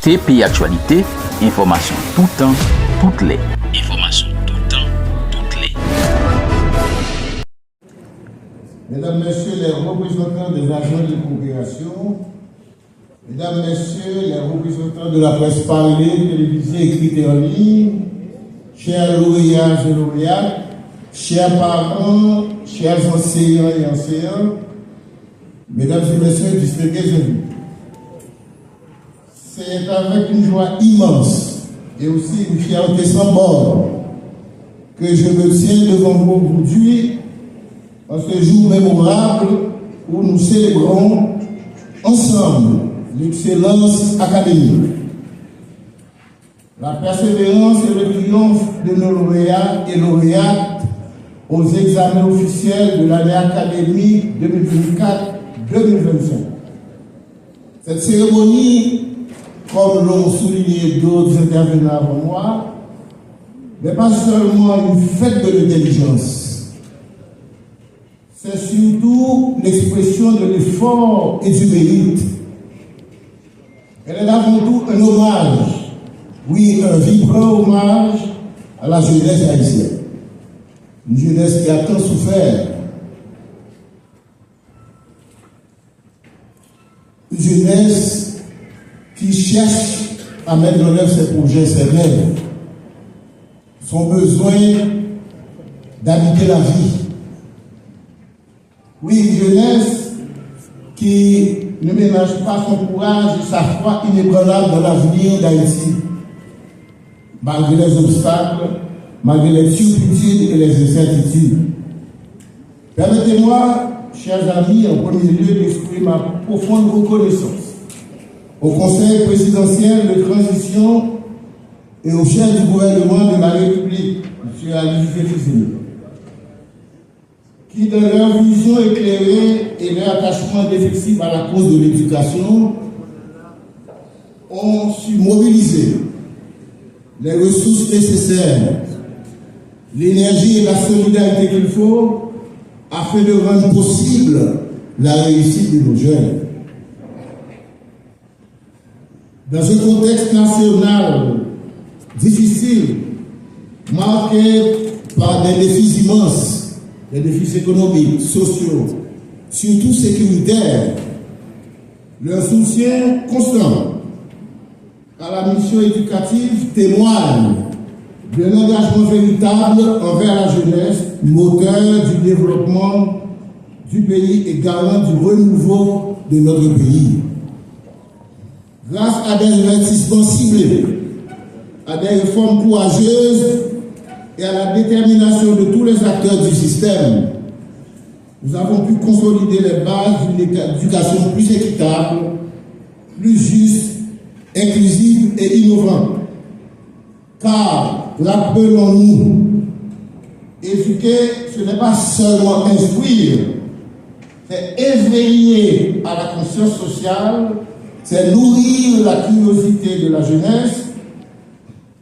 TPI Actualité, information tout temps, toutes les. Information tout temps, toutes les. Mesdames, Messieurs les représentants des agents de coopération, Mesdames, Messieurs les représentants de la presse parlée, télévisée, écrite et en ligne, chers lauréats et lauréates, chers parents, chers enseignants et enseignants, Mesdames et Messieurs, distingués invités. C'est avec une joie immense et aussi une fierté sans borne que je me tiens devant vous aujourd'hui en ce jour mémorable où nous célébrons ensemble l'excellence académique, la persévérance et le triomphe de nos lauréats et lauréates aux examens officiels de l'année académique 2024-2025. Cette cérémonie, comme l'ont souligné d'autres intervenants avant moi, n'est pas seulement une fête de l'intelligence, c'est surtout l'expression de l'effort et du mérite. Elle est avant tout un hommage, oui, un vibrant hommage à la jeunesse haïtienne. Une jeunesse qui a tant souffert, une jeunesse qui cherche à mettre en œuvre ses projets, ses rêves, son besoin d'habiter la vie. Oui, une jeunesse qui ne ménage pas son courage et sa foi inébranlable dans l'avenir d'Haïti, malgré les obstacles, malgré les turpitudes et les incertitudes. Permettez-moi, chers amis, en premier lieu, d'exprimer ma profonde reconnaissance au Conseil présidentiel de transition et au chef du gouvernement de la République, M. Ali Félixine, qui, dans leur vision éclairée et leur attachement indéfectible à la cause de l'éducation, ont su mobiliser les ressources nécessaires, l'énergie et la solidarité qu'il faut afin de rendre possible la réussite de nos jeunes. Dans un contexte national difficile, marqué par des défis immenses, des défis économiques, sociaux, surtout sécuritaires, leur soutien constant à la mission éducative témoigne d'un engagement véritable envers la jeunesse, moteur du développement du pays et garant du renouveau de notre pays. Grâce à des investissements ciblés, à des réformes courageuses et à la détermination de tous les acteurs du système, nous avons pu consolider les bases d'une éducation plus équitable, plus juste, inclusive et innovante. Car, rappelons-nous, éduquer, ce n'est pas seulement instruire, c'est éveiller à la conscience sociale, c'est nourrir la curiosité de la jeunesse,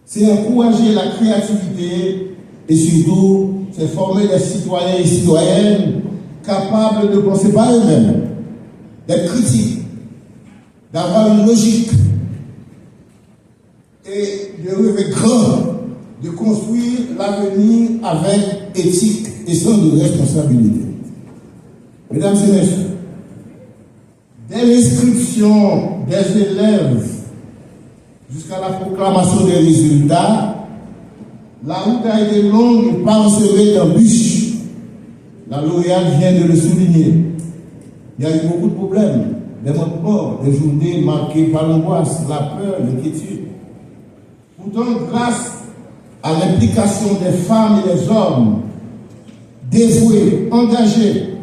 c'est encourager la créativité et surtout, c'est former des citoyens et citoyennes capables de penser par eux-mêmes, d'être critiques, d'avoir une logique et de rêver grand, de construire l'avenir avec éthique et sens de responsabilité. Mesdames et messieurs, dès l'inscription des élèves jusqu'à la proclamation des résultats, la route a été longue et parsemée d'embûches. La lauréate vient de le souligner. Il y a eu beaucoup de problèmes, des morts, des journées marquées par l'angoisse, la peur, l'inquiétude. Pourtant, grâce à l'implication des femmes et des hommes dévoués, engagés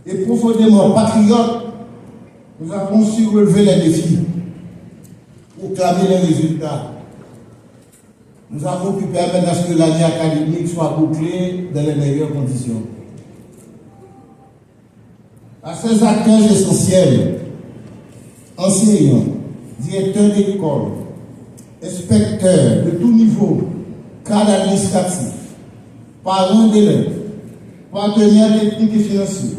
et profondément patriotes, nous avons su relever les défis, proclamer les résultats. Nous avons pu permettre à ce que l'année académique soit bouclée dans les meilleures conditions. À ces acteurs essentiels, enseignants, directeurs d'école, inspecteurs de tout niveau, cadres administratifs, parents d'élèves, partenaires techniques et financiers,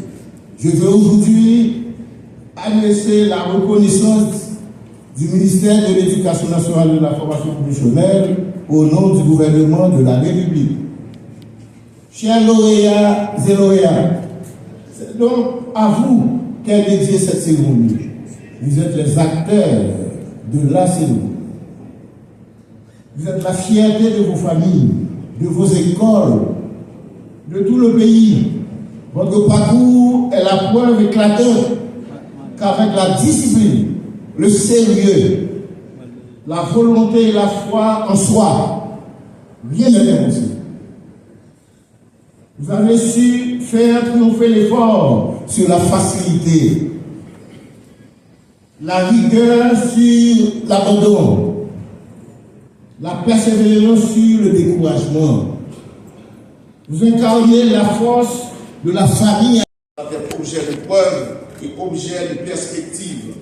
je veux aujourd'hui adresser la reconnaissance du ministère de l'Éducation nationale et de la formation professionnelle au nom du gouvernement de la République. Chers lauréats et lauréats, c'est donc à vous qu'est dédiée cette cérémonie. Vous êtes les acteurs de la cérémonie. Vous êtes la fierté de vos familles, de vos écoles, de tout le pays. Votre parcours est la preuve éclatante qu'avec la discipline, le sérieux, la volonté et la foi en soi, rien n'est impossible. Vous avez su faire triompher l'effort sur la facilité, la rigueur sur l'abandon, la persévérance sur le découragement. Vous incarnez la force de la famille. Avec objet de preuve et objet de perspective,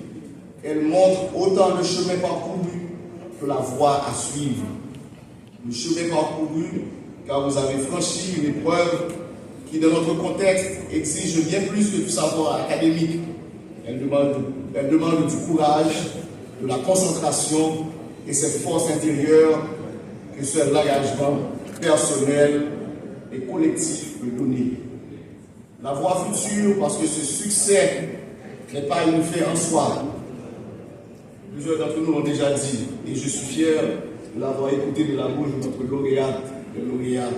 elle montre autant le chemin parcouru que la voie à suivre. Le chemin parcouru, car vous avez franchi une épreuve qui, dans notre contexte, exige bien plus que du savoir académique. Elle demande du courage, de la concentration et cette force intérieure que seul l'engagement personnel et collectif peut donner. La voie future, parce que ce succès n'est pas une fin en soi. Plusieurs d'entre nous l'ont déjà dit, et je suis fier de l'avoir écouté de la bouche de notre lauréate et lauréat.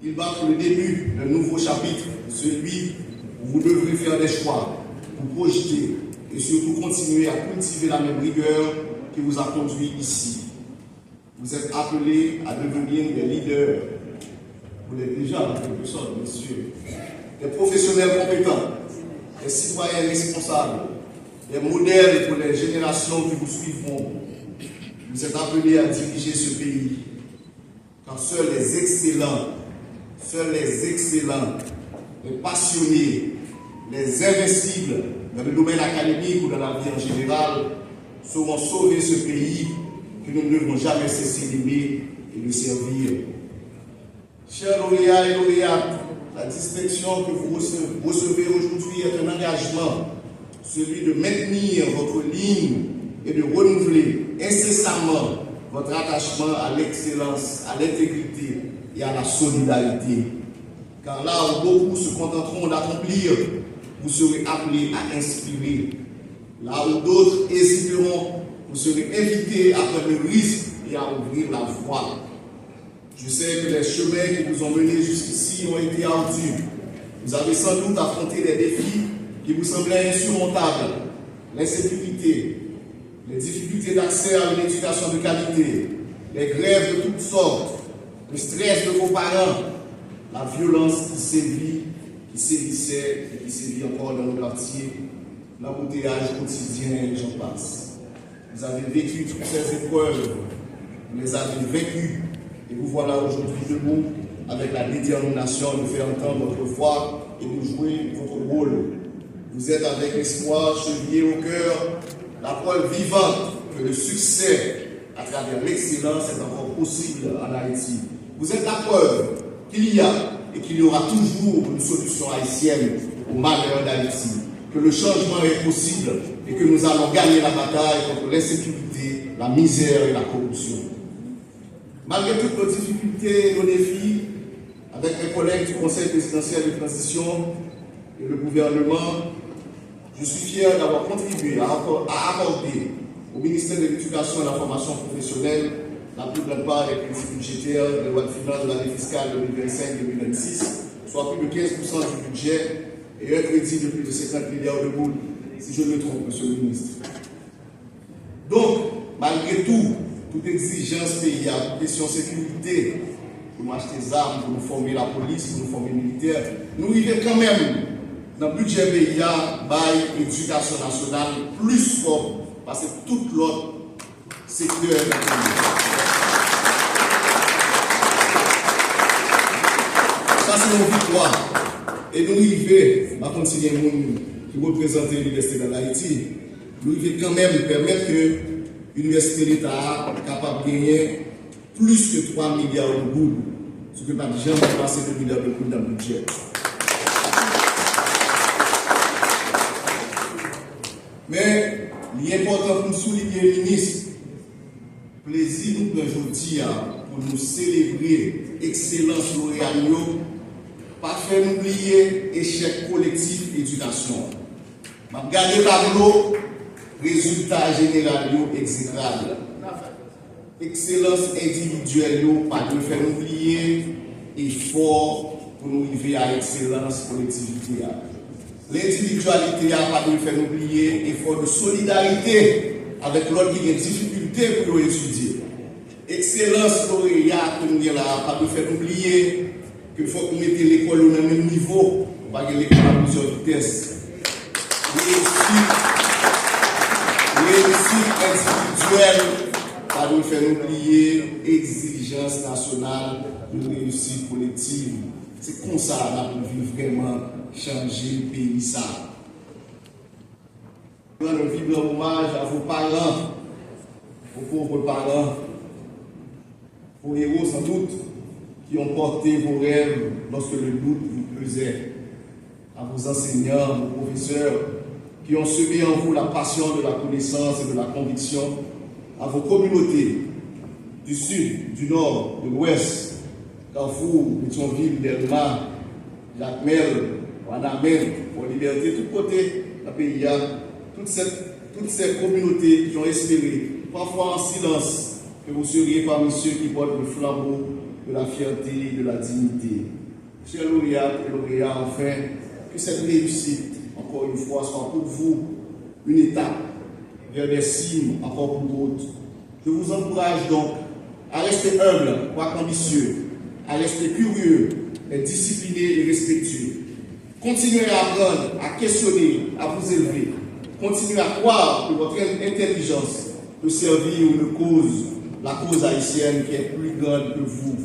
Il marque le début d'un nouveau chapitre, celui où vous devrez faire des choix, vous projeter et surtout continuer à cultiver la même rigueur qui vous a conduit ici. Vous êtes appelés à devenir des leaders. Vous l'êtes déjà en quelque sorte, messieurs. Des professionnels compétents, des citoyens responsables, des modèles pour les générations qui vous suivront. Vous êtes appelés à diriger ce pays. Car seuls les excellents, les passionnés, les invincibles dans le domaine académique ou dans la vie en général sauront sauver ce pays que nous ne devons jamais cesser d'aimer et de servir. Chers lauréats et lauréates, la distinction que vous recevez aujourd'hui est un engagement, celui de maintenir votre ligne et de renouveler incessamment votre attachement à l'excellence, à l'intégrité et à la solidarité. Car là où beaucoup se contenteront d'accomplir, vous serez appelés à inspirer. Là où d'autres hésiteront, vous serez invités à prendre le risque et à ouvrir la voie. Je sais que les chemins qui vous ont menés jusqu'ici ont été ardus. Vous avez sans doute affronté des défis qui vous semblaient insurmontables. L'insécurité, les difficultés d'accès à une éducation de qualité, les grèves de toutes sortes, le stress de vos parents, la violence qui sévit, qui sévissait et qui sévit encore dans nos quartiers, l'embouteillage quotidien et j'en passe. Vous avez vécu toutes ces épreuves, vous les avez vécues et vous voilà aujourd'hui debout avec la détermination de faire entendre votre voix et de jouer votre rôle. Vous êtes avec l'espoir chevillé au cœur, la preuve vivante que le succès à travers l'excellence est encore possible en Haïti. Vous êtes la preuve qu'il y a et qu'il y aura toujours une solution haïtienne au malheur d'Haïti, que le changement est possible et que nous allons gagner la bataille contre l'insécurité, la misère et la corruption. Malgré toutes nos difficultés et nos défis, avec mes collègues du Conseil présidentiel de transition et le gouvernement, je suis fier d'avoir contribué à accorder au ministère de l'Éducation et de la formation professionnelle la plus grande part des crédits budgétaires des lois de finances de l'année fiscale 2025-2026, soit plus de 15% du budget et un crédit de plus de 50 milliards de boules, si je me trompe, monsieur le ministre. Donc, malgré tout, toute exigence payée à toute question sécurité, pour nous acheter des armes, pour nous former la police, pour nous former les militaires, nous vivons quand même dans le budget PIA, by éducation nationale, plus fort, parce que tout l'autre secteur de la ça, c'est une victoire. Et nous vivons, par contre, s'il y a un monde qui représente l'université de l'Haïti, nous vivons quand même permettre que l'université de l'État est capable de gagner plus que 3 milliards de boules, ce que n'a jamais passé de milliards de boules dans le budget. Mais il est important pour nous souligner, ministre, plaisir nous aujourd'hui pour nous célébrer l'excellence lauréale, pas faire oublier échec collectif éducation. Je vais regarder tableau, résultat général exécrable. Excellence individuelle, pas de faire oublier effort pour nous arriver à l'excellence collectivité. L'individualité n'a pas de faire oublier effort de solidarité avec l'autre qui a des difficultés pour étudier. Excellence lauréat que nous avons là, pas de faire oublier qu'il faut qu'on mette l'école au même niveau, pas que l'école à plusieurs vitesses. Réussite individuelle, pas de faire oublier exigence nationale de réussite collective. C'est comme ça qu'on peut vraiment changer le pays. Ça. Je rends un vibrant hommage à vos parents, aux pauvres parents, aux héros sans doute, qui ont porté vos rêves lorsque le doute vous pesait, à vos enseignants, vos professeurs, qui ont semé en vous la passion de la connaissance et de la conviction, à vos communautés du sud, du nord, de l'ouest, Carrefour, Pétionville, Delma, Jacmel, Wanamel, pour Liberté, tout côté du pays, toutes ces communautés qui ont espéré, parfois en silence, que vous seriez parmi ceux qui portent le flambeau de la fierté et de la dignité. Chers lauréats et lauréats, enfin, que cette réussite, encore une fois, soit pour vous une étape vers des cimes encore plus hautes. Je vous encourage donc à rester humble, quoique ambitieux, à rester curieux, et discipliné et respectueux. Continuez à apprendre, à questionner, à vous élever. Continuez à croire que votre intelligence peut servir une cause, la cause haïtienne qui est plus grande que vous.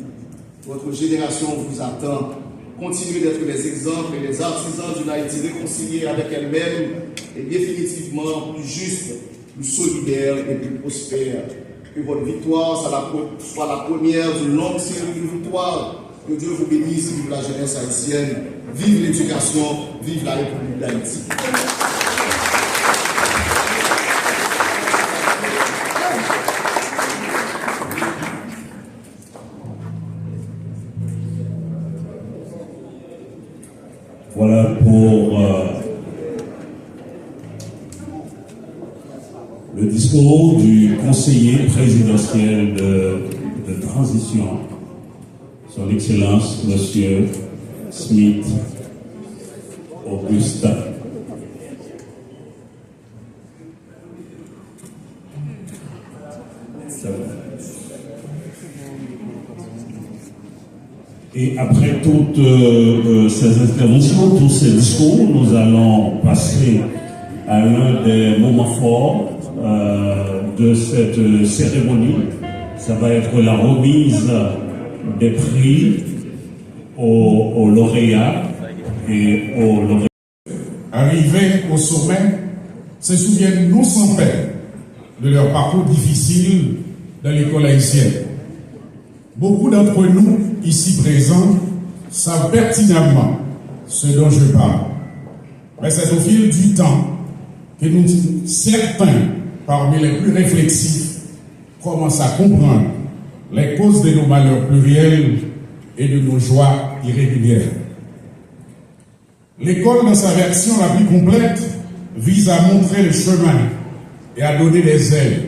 Votre génération vous attend. Continuez d'être les exemples et les artisans d'une Haïti réconciliée avec elle-même et définitivement plus juste, plus solidaire et plus prospère. Que votre victoire soit la première d'une longue série de victoires. Que Dieu vous bénisse, vive la jeunesse haïtienne, vive l'éducation, vive la République d'Haïti. Voilà pour le discours du conseiller présidentiel de transition, son Excellence, Monsieur Smith Augustin. Et après toutes ces interventions, tous ces discours, nous allons passer à l'un des moments forts de cette cérémonie. Ça va être la remise des prix aux lauréats et aux lauréats. Arrivés au sommet, se souviennent non sans peine de leur parcours difficile dans l'école haïtienne. Beaucoup d'entre nous, ici présents, savent pertinemment ce dont je parle. Mais c'est au fil du temps que nous, certains parmi les plus réflexifs, commencent à comprendre les causes de nos malheurs pluriels et de nos joies irrégulières. L'école, dans sa version la plus complète, vise à montrer le chemin et à donner des ailes.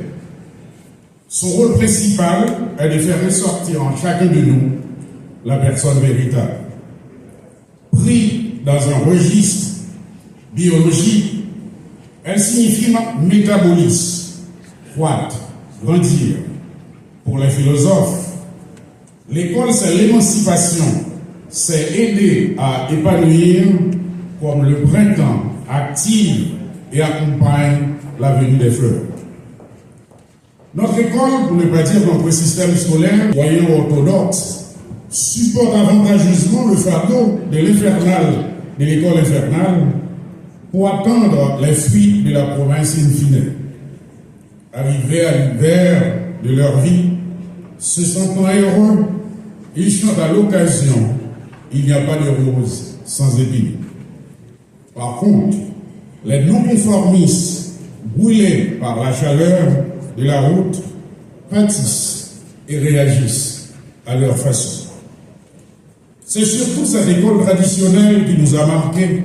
Son rôle principal est de faire ressortir en chacun de nous la personne véritable. Pris dans un registre biologique, elle signifie métabolisme, croître, grandir. Pour les philosophes, l'école c'est l'émancipation, c'est aider à épanouir comme le printemps active et accompagne la venue des fleurs. Notre école, pour ne pas dire notre système scolaire, moyen orthodoxe, supporte avantageusement le fardeau de l'infernal, de l'école infernale, pour attendre les fruits de la province in fine. Arrivés à l'hiver de leur vie, se sentant heureux, ils chantent à l'occasion, il n'y a pas de rose sans épines. Par contre, les non-conformistes brûlés par la chaleur de la route, pâtissent et réagissent à leur façon. C'est surtout cette école traditionnelle qui nous a marqués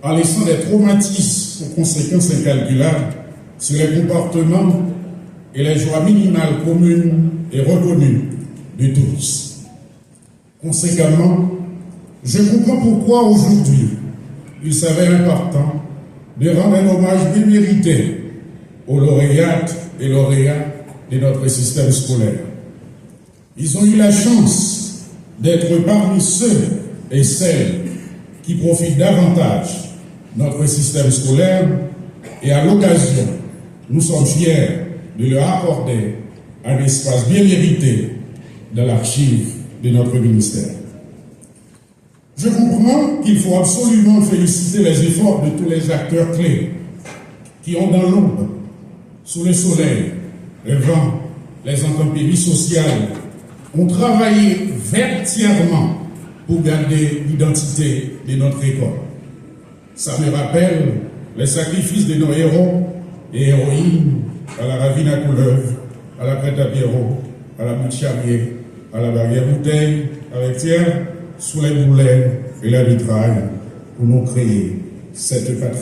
en laissant des traumatismes aux conséquences incalculables sur les comportements et les joies minimales communes et reconnues de tous. Conséquemment, je comprends pourquoi aujourd'hui il s'avère important de rendre un hommage bien mérité aux lauréates et lauréats de notre système scolaire. Ils ont eu la chance d'être parmi ceux et celles qui profitent davantage de notre système scolaire et à l'occasion, nous sommes fiers de leur accorder un espace bien mérité dans l'archive de notre ministère. Je comprends qu'il faut absolument féliciter les efforts de tous les acteurs clés qui ont dans l'ombre, sous le soleil, le vent, les intempéries sociales, ont travaillé verticalement pour garder l'identité de notre école. Ça me rappelle les sacrifices de nos héros et héroïnes à la ravine à Couleuvre, à la crête à Pierrot, à la butte Charrier, à la barrière Bouteille, à l'Étière, sous les boulets et la vitraille pour nous créer cette patrie.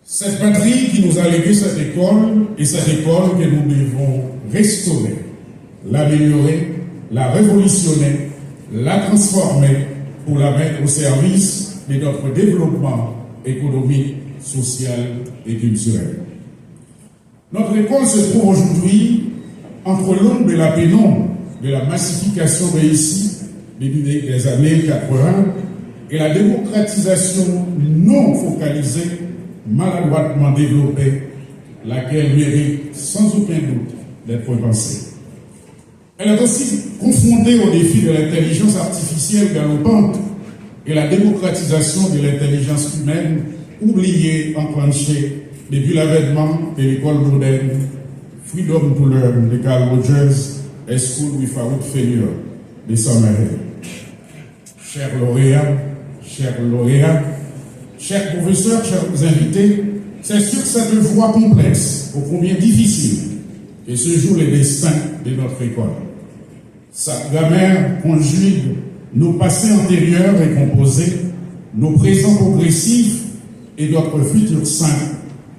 Cette patrie qui nous a légué cette école et cette école que nous devons restaurer, l'améliorer, la révolutionner, la transformer pour la mettre au service de notre développement économique, social et culturel. Notre école se trouve aujourd'hui entre l'ombre et la pénombre de la massification réussie des années 80 et la démocratisation non focalisée, maladroitement développée, laquelle mérite sans aucun doute d'être pensée. Elle est aussi confrontée au défi de l'intelligence artificielle galopante et la démocratisation de l'intelligence humaine, oubliée, enclenchée depuis l'avènement de l'école moderne, Freedom to Learn de Carl Rogers, A School Without Failure de Sam Harris. Chers lauréats, chers professeurs, chers invités, c'est sur cette voie complexe, ô combien difficile, que se joue le destin de notre école. Sa grammaire conjugue nos passés antérieurs et composés, nos présents progressifs et notre futur sain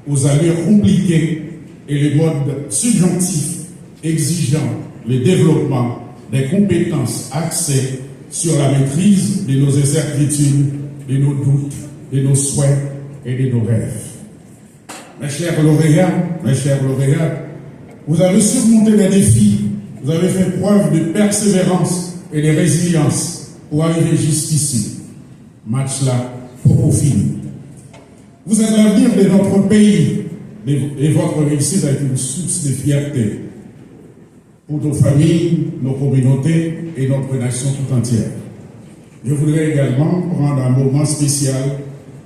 aux allures compliquées et le mode subjonctif exigeant le développement des compétences axées sur la maîtrise de nos incertitudes, de nos doutes, de nos souhaits et de nos rêves. Mes chers lauréats, vous avez surmonté les défis, vous avez fait preuve de persévérance et de résilience pour arriver jusqu'ici. Match là, pour fini. Vous êtes l'avenir de notre pays et votre réussite est une source de fierté pour nos familles, nos communautés et notre nation tout entière. Je voudrais également prendre un moment spécial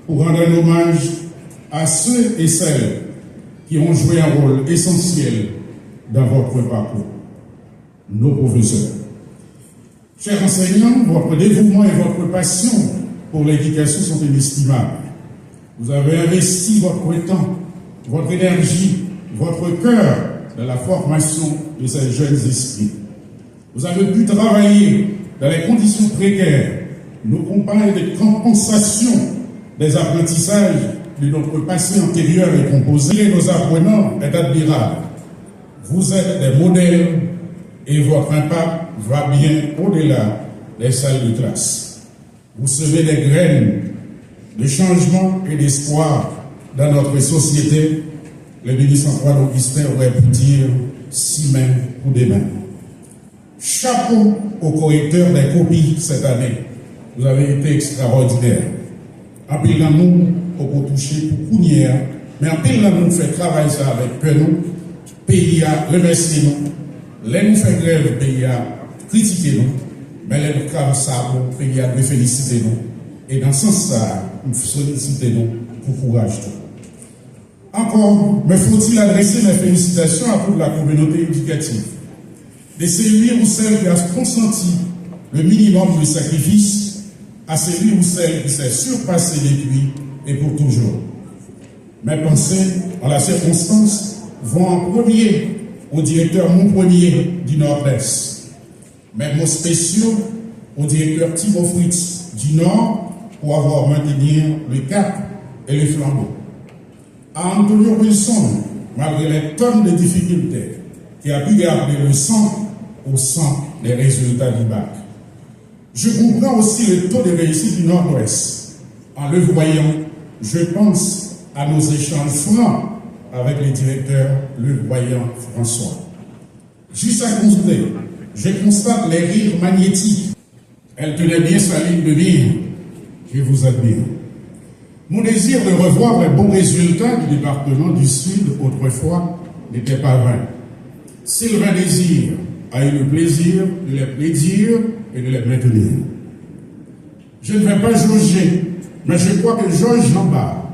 pour rendre un hommage à ceux et celles qui ont joué un rôle essentiel dans votre parcours, nos professeurs. Chers enseignants, votre dévouement et votre passion pour l'éducation sont inestimables. Vous avez investi votre temps, votre énergie, votre cœur dans la formation de ces jeunes esprits. Vous avez pu travailler dans les conditions précaires, nos campagnes de compensation des apprentissages de notre passé antérieur et composé. Et nos apprenants est admirable. Vous êtes des modèles et votre impact va bien au-delà des salles de classe. Vous semez des graines de changement et d'espoir dans notre société. Le ministre Antoine Augustin aurait pu dire 6 mains pour des mains. Chapeau aux correcteurs des copies cette année. Vous avez été extraordinaire. En pile dans nous, pour toucher pour counière, mais en pile dans nous, fait travail ça avec que nous, pays à remercier nous, les nous fait grève, pays à critiquer nous, mais les nous travaillons ça, pays à féliciter nous. Et dans ce sens-là, nous sollicitons nous pour courage. Encore, me faut-il adresser mes félicitations à toute la communauté éducative, de celui ou celle qui a consenti le minimum de sacrifice, à celui ou celle qui s'est surpassé depuis et pour toujours. Mes pensées, en la circonstance, vont en premier au directeur Montpremier du Nord-Est. Mes mots spéciaux au directeur Thibaut Fritz du Nord pour avoir maintenu le cap et le flambeau. À Antonio Wilson, malgré les tonnes de difficultés, qui a pu garder le sang au sang des résultats du bac. Je comprends aussi le taux de réussite du Nord-Ouest. En le voyant, je pense à nos échanges francs avec le directeur Levoyant François. Juste à côté, je constate les rires magnétiques. Elle tenait bien sa ligne de mire. Je vous admire. Mon désir de revoir les bons résultats du département du Sud autrefois n'était pas vain. Sylvain Désir a eu le plaisir de les prédire et de les maintenir. Je ne vais pas jauger, mais je crois que Georges Jean Barre,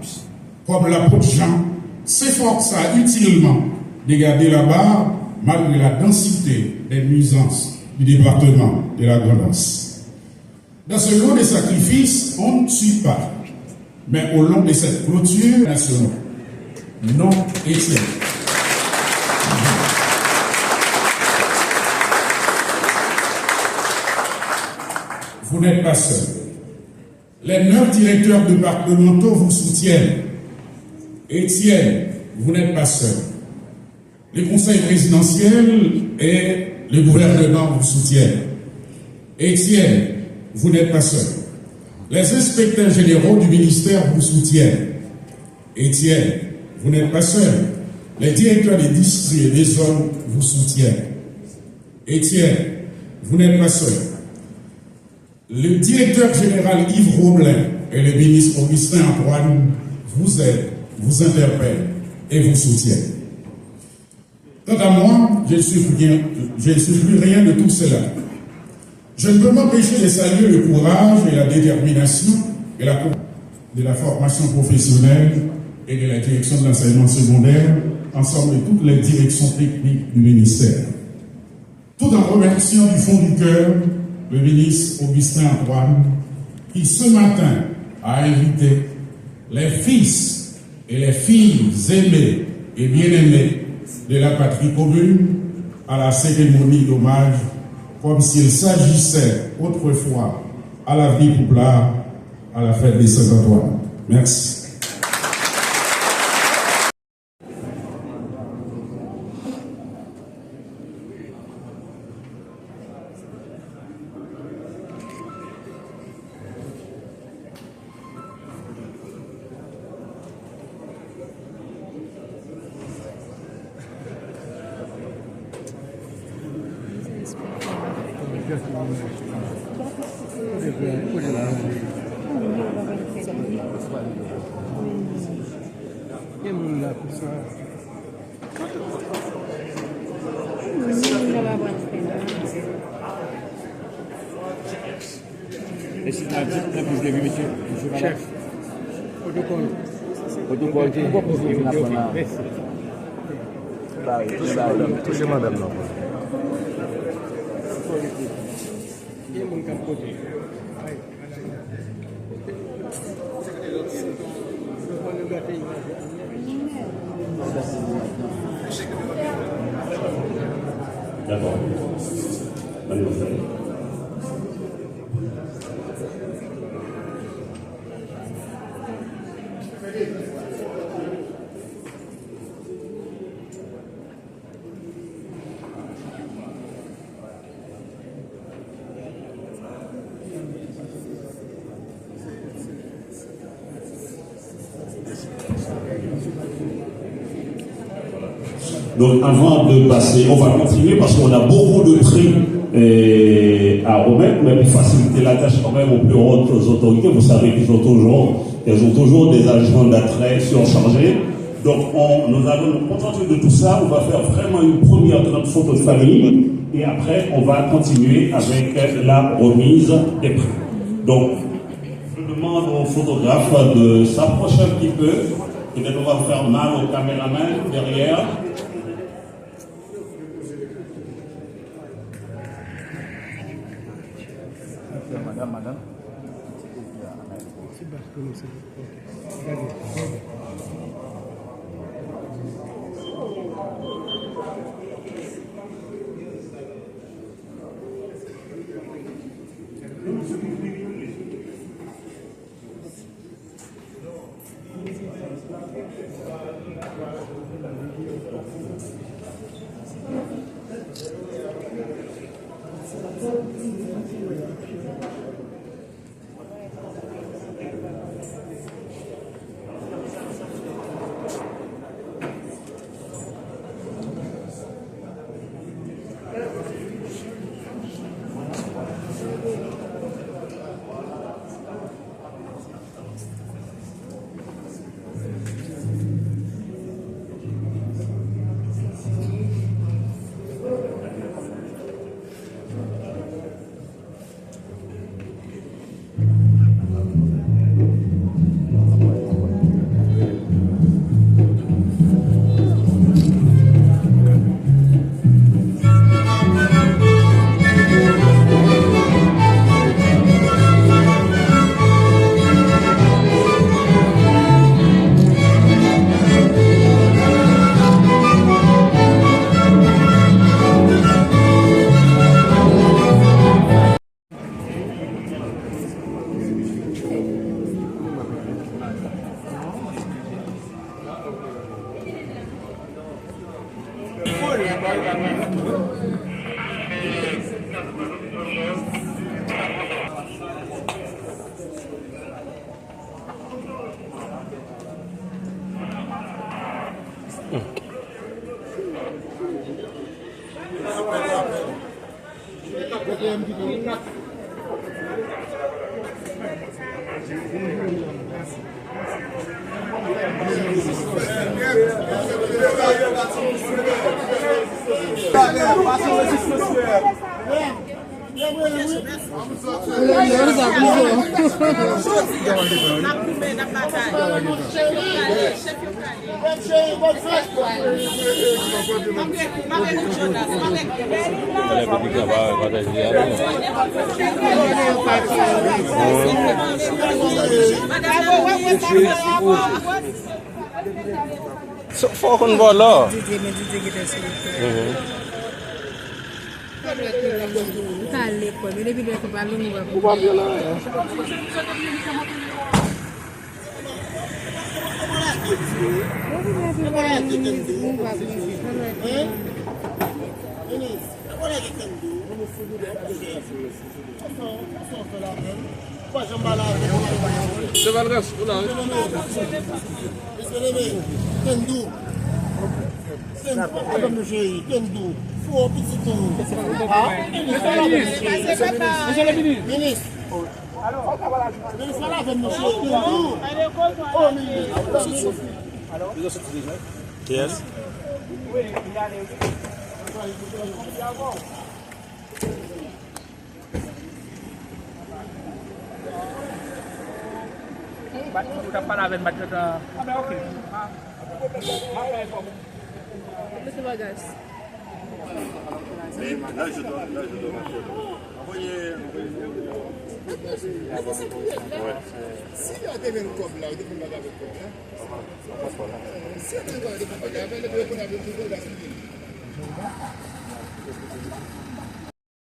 comme l'apôtre Jean, s'efforça utilement de garder la barre malgré la densité des nuisances du département de la Grand'Anse. Dans ce lot de sacrifices, on ne tue pas, mais au long de cette clôture nationale, non Étienne. Vous n'êtes pas seul. Les 9 directeurs départementaux vous soutiennent. Étienne, vous n'êtes pas seul. Le conseil présidentiel et le gouvernement vous soutiennent. Étienne, vous n'êtes pas seul. Les inspecteurs généraux du ministère vous soutiennent. Étienne, vous n'êtes pas seul. Les directeurs des districts et des zones vous soutiennent. Étienne, vous n'êtes pas seul. Le directeur général Yves Roblin et le ministre Augustin Antoine vous aident, vous interpellent et vous soutiennent. Quant à moi, je ne suis plus rien de tout cela. Je ne peux m'empêcher de saluer le courage et la détermination et de la formation professionnelle et de la direction de l'enseignement secondaire, ensemble de toutes les directions techniques du ministère. Tout en remerciant du fond du cœur le ministre Augustin Antoine, qui ce matin a invité les fils et les filles aimés et bien-aimés de la patrie commune à la cérémonie d'hommage, comme s'il s'agissait autrefois à l'avenue Pouplar, à la fête des Saint-Antoine. Merci. Chef, protocole. Touchez madame. D'accord. Mademoiselle. Donc avant de passer, on va continuer parce qu'on a beaucoup de prix à remettre, mais pour faciliter la tâche quand même aux plus hautes autorités, vous savez qu'elles ont toujours des agents d'attrait surchargés. Donc nous allons nous contenter de tout ça, on va faire vraiment une première grande photo de famille et après on va continuer avec la remise des prix. Donc je demande au photographe de s'approcher un petit peu, peut-être on va faire mal au caméraman derrière. Madame. Fokon bola. Yes. Udah pernah ben baca apa oke. Betul bagus. Là, je dois. Envoyez. Si il y a des mêmes comme là, des mêmes avec toi, si il y a des mêmes comme là,